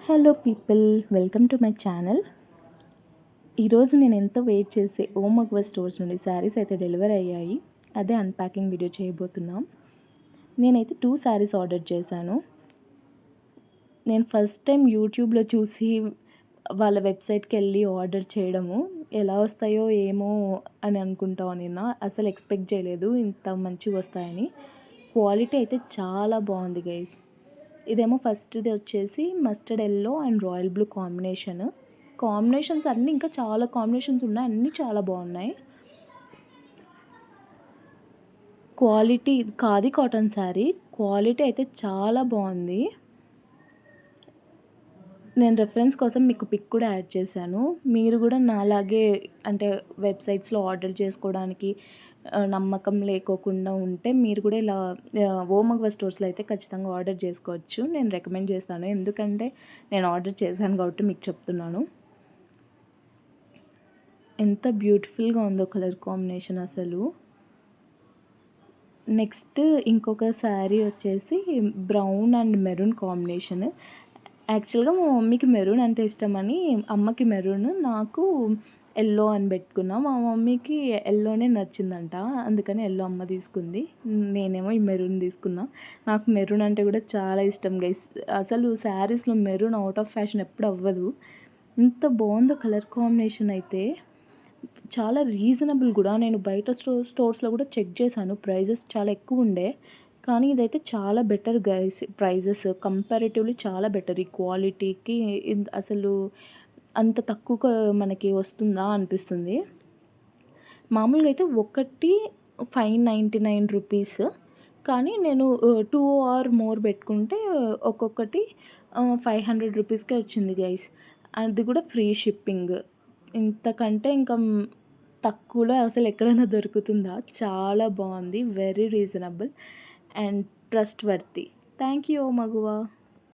Hello people, welcome to my channel. ఈరోజు నేను ఎంతో వెయిట్ చేసే ఓం మగవ స్టోర్స్ నుండి శారీస్ అయితే డెలివరీ అయ్యాయి. అదే అన్ప్యాకింగ్ వీడియో చేయబోతున్నాం. నేనైతే 2 శారీస్ ఆర్డర్ చేశాను. నేను ఫస్ట్ టైం యూట్యూబ్లో చూసి వాళ్ళ వెబ్సైట్కి వెళ్ళి ఆర్డర్ చేయడము, ఎలా వస్తాయో ఏమో అని అనుకుంటా నిన్న. అసలు ఎక్స్పెక్ట్ చేయలేదు ఇంత మంచిగా వస్తాయని. క్వాలిటీ అయితే చాలా బాగుంది గైస్. ఇదేమో ఫస్ట్‌ది వచ్చేసి mustard yellow and royal blue combinations అన్నీ ఇంకా చాలా కాంబినేషన్స్ ఉన్నాయి. అన్నీ చాలా బాగున్నాయి. Quality khadi cotton sari. Quality అయితే చాలా బాగుంది. నేను రెఫరెన్స్ కోసం మీకు పిక్ కూడా యాడ్ చేశాను. మీరు కూడా నాలాగే అంటే వెబ్సైట్స్‌లో ఆర్డర్ చేసుకోవడానికి నమ్మకం లేకోకుండా ఉంటే మీరు కూడా ఇలా ఓమగవ స్టోర్స్‌లో అయితే ఖచ్చితంగా ఆర్డర్ చేసుకోవచ్చు. నేను రికమెండ్ చేస్తాను. ఎందుకంటే నేను ఆర్డర్ చేశాను కాబట్టి మీకు చెప్తున్నాను. ఎంత బ్యూటిఫుల్‌గా ఉందో కలర్ కాంబినేషన్ అసలు. నెక్స్ట్ ఇంకొక శారీ వచ్చేసి బ్రౌన్ అండ్ మెరూన్ కాంబినేషన్. యాక్చువల్‌గా మా మమ్మీకి మెరూన్ అంటే ఇష్టమని అమ్మకి మెరూన్, నాకు యెల్లో అని పెట్టుకున్నా. మా మమ్మీకి యెల్లోనే నచ్చిందంట. అందుకని యెల్లో అమ్మ తీసుకుంది. నేనేమో ఈ మెరూన్ తీసుకున్నా. నాకు మెరూన్ అంటే కూడా చాలా ఇష్టం గైస్. అసలు శారీస్‌లో మెరూన్ ఔట్ ఆఫ్ ఫ్యాషన్ ఎప్పుడు అవ్వదు. ఇంత బాగుందో కలర్ కాంబినేషన్ అయితే. చాలా రీజనబుల్ కూడా. నేను బయట స్టోర్స్‌లో కూడా చెక్ చేశాను. ప్రైజెస్ చాలా ఎక్కువ ఉండే. కానీ ఇదైతే చాలా బెటర్ గైస్. ప్రైజెస్ కంపారిటివ్‌లీ చాలా బెటర్. ఈ క్వాలిటీకి అసలు అంత తక్కువగా మనకి వస్తుందా అనిపిస్తుంది. మామూలుగా అయితే ఒకటి 599 రూపీస్. కానీ నేను 2 ఆర్ మోర్ పెట్టుకుంటే ఒక్కొక్కటి 500 రూపీస్‌కే వచ్చింది గైస్. అది కూడా ఫ్రీ షిప్పింగ్. ఇంతకంటే ఇంకా తక్కువలో అసలు ఎక్కడైనా దొరుకుతుందా? చాలా బాగుంది. Very reasonable and trust worthy. Thank you Maguva.